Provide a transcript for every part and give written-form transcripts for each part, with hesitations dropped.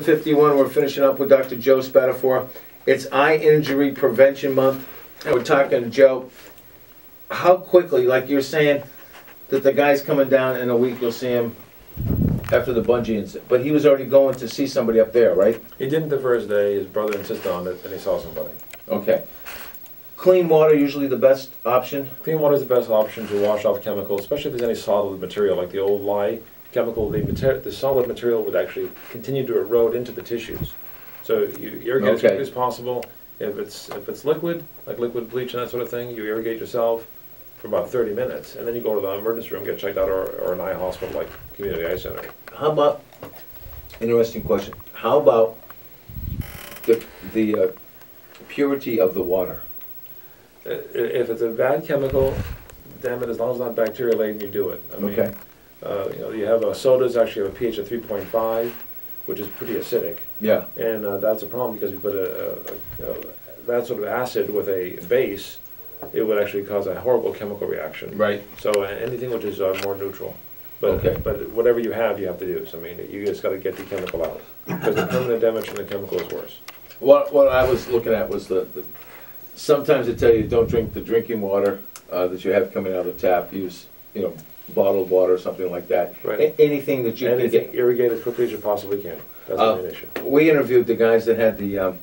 51, we're finishing up with Dr. Joe Spadafora. It's Eye Injury Prevention Month, and we're talking to Joe. How quickly, like you're saying, that the guy's coming down in a week, you'll see him after the bungee incident. But he was already going to see somebody up there, right? He didn't the first day. His brother insisted on it, and he saw somebody. Okay. Clean water usually the best option? Clean water is the best option to wash off chemicals, especially if there's any solid material, like the old lye chemical. The solid material would actually continue to erode into the tissues. So you irrigate as quickly as possible. If it's liquid, like liquid bleach and that sort of thing, you irrigate yourself for about 30 minutes, and then you go to the emergency room, get checked out, or an eye hospital like Community Eye Center. How about, interesting question, how about the purity of the water? If it's a bad chemical, damn it, as long as it's not bacteria laden, you do it. I mean, okay. You have sodas actually have a pH of 3.5, which is pretty acidic. Yeah. And that's a problem because you put that sort of acid with a base, it would actually cause a horrible chemical reaction. Right. So anything which is more neutral. But, okay. But whatever you have to use. I mean, you just got to get the chemical out, because the permanent damage from the chemical is worse. What I was looking at was sometimes they tell you don't drink the drinking water that you have coming out of the tap. Use, bottled water or something like that. Right. Anything that you can get. Irrigate as quickly as you possibly can. That's the main issue. We interviewed the guys that had the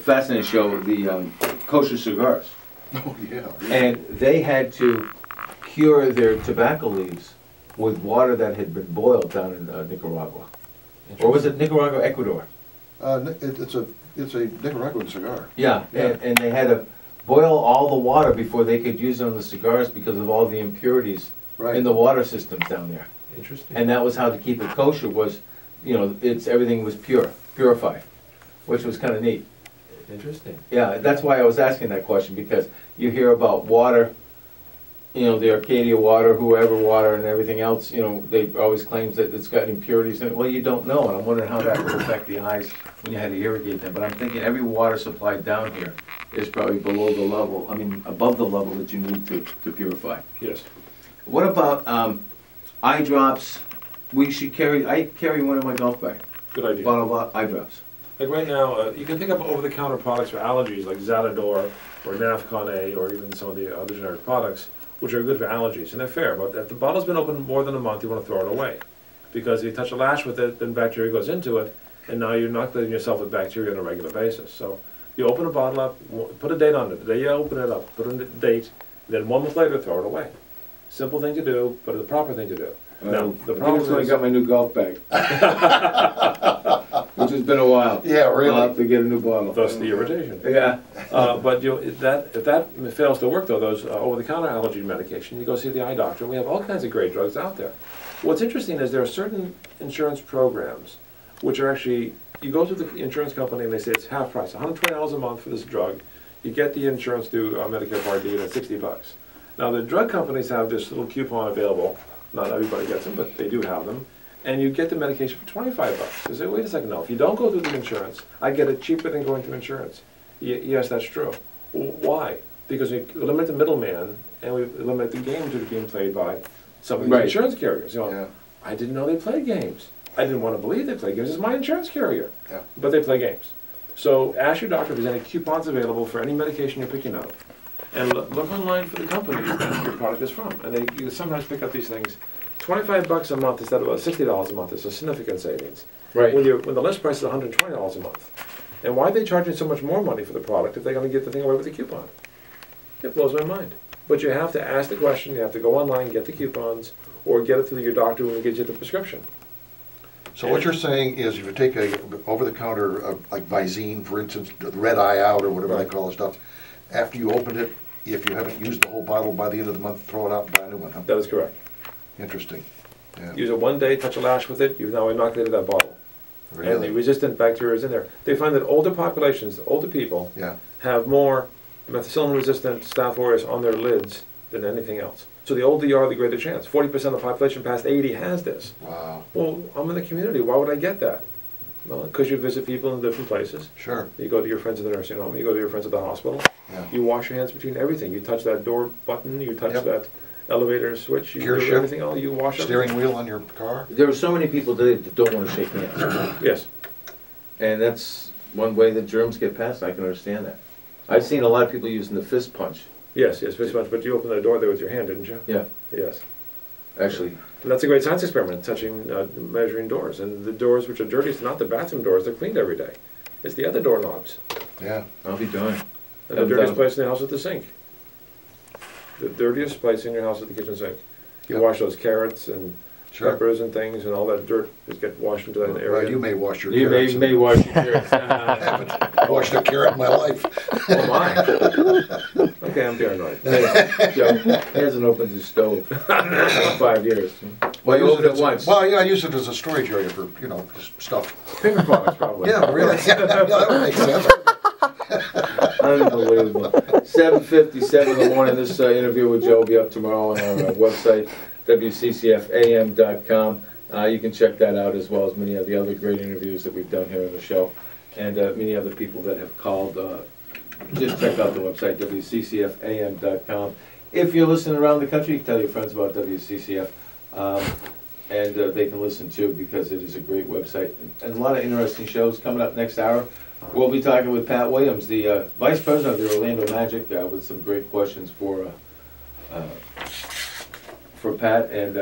fascinating show, the kosher cigars. Oh yeah. And they had to cure their tobacco leaves with water that had been boiled down in Nicaragua. Or was it Nicaragua, Ecuador? It's a Nicaraguan cigar. Yeah, yeah. And they had to boil all the water before they could use it on the cigars because of all the impurities in the water systems down there. Interesting. And that was how to keep it kosher, was, everything was purified, which was kind of neat. Interesting. Yeah, that's why I was asking that question, because you hear about water, the Arcadia water, whoever water, and everything else, they always claims that it's got impurities in it. Well, you don't know, and I'm wondering how that would affect the eyes when you had to irrigate them. But I'm thinking every water supply down here is probably below the level, above the level that you need to purify. Yes. What about eye drops? I carry one in my golf bag. Good idea. Bottle of eye drops. Like right now, you can pick up over-the-counter products for allergies, like Zatador or Nafcon A, or even some of the other generic products, which are good for allergies, and they're fair. But if the bottle's been open more than a month, you want to throw it away, because if you touch a lash with it, then bacteria goes into it, and now you're inoculating yourself with bacteria on a regular basis. So you open a bottle up, put a date on it. The day you open it up, put a date, then 1 month later, throw it away. Simple thing to do, but the proper thing to do. Now, the problem is, I got my new golf bag, which has been a while. Yeah, really. I'll have to get a new bottle. thus the irritation. Yeah. But if that fails to work, though, those over-the-counter allergy medication, you go see the eye doctor. And we have all kinds of great drugs out there. What's interesting is there are certain insurance programs which are actually, you go to the insurance company and they say it's half price, $120 a month for this drug. You get the insurance through Medicare Part D, and it's $60. Now the drug companies have this little coupon available. Not everybody gets them, but they do have them. And you get the medication for $25. You say, wait a second, no, if you don't go through the insurance, I get it cheaper than going through insurance. Yes, that's true. Why? Because we eliminate the middleman, and we eliminate the games that are being played by some of the insurance carriers. I didn't know they played games. I didn't want to believe they played games. It's my insurance carrier. Yeah. But they play games. So ask your doctor if there's any coupons available for any medication you're picking up. And look online for the companies that your product is from. And you sometimes pick up these things. $25 a month instead of $60 a month is a significant savings. Right. When the list price is $120 a month. And why are they charging so much more money for the product if they're going to get the thing away with the coupon? It blows my mind. But you have to ask the question, you have to go online, get the coupons, or get it through your doctor when he gives you the prescription. So what you're saying is, if you take a over-the-counter, like Visine, for instance, the red eye out or whatever they call the stuff, after you opened it, if you haven't used the whole bottle by the end of the month, throw it out and buy a new one, huh? That is correct. Interesting. Yeah. Use it one day, touch a lash with it, you've now inoculated that bottle. Really? And the resistant bacteria is in there. They find that older populations, older people, have more methicillin-resistant Staph aureus on their lids than anything else. So the older you are, the greater chance. 40% of the population past 80 has this. Wow. Well, I'm in the community. Why would I get that? Well, because you visit people in different places. Sure. You go to your friends at the nursing home. You go to your friends at the hospital. Yeah. You wash your hands between everything. You touch that door button. You touch that. elevator switch, you Gear do shift, everything, all you wash Steering everything. wheel on your car? There are so many people today that don't wanna shake hands. Yes, And that's one way that germs get past, I can understand that. I've seen a lot of people using the fist punch. yes, pretty much, but you opened the door there with your hand, didn't you? Yeah, Yes. actually, And that's a great science experiment, touching, measuring doors. And the doors which are dirtiest, not the bathroom doors, they're cleaned every day. It's the other doorknobs. Yeah. I'll be darned. And the dirtiest place in the house is the sink. The dirtiest place in your house is the kitchen sink. You Yep. wash those carrots and Sure. peppers and things, and all that dirt is get washed into that area. Well, you may wash your You carrots. may wash your carrots. I haven't washed a carrot in my life. Oh my. Okay, I'm paranoid. Joe, he hasn't opened his stove in 5 years. Well, you Use opened it as a- once. Well, yeah, I use it as a storage area for, just stuff. Paper products, probably. Yeah, really. Yeah, that would make sense. Unbelievable. 7:57 in the morning. This interview with Joe will be up tomorrow on our website, wccfam.com. You can check that out, as well as many of the other great interviews that we've done here on the show, and many other people that have called. Just check out the website, wccfam.com. If you're listening around the country, tell your friends about WCCF, and they can listen too, because it is a great website and a lot of interesting shows coming up next hour. We'll be talking with Pat Williams, the Vice President of the Orlando Magic, with some great questions for Pat, and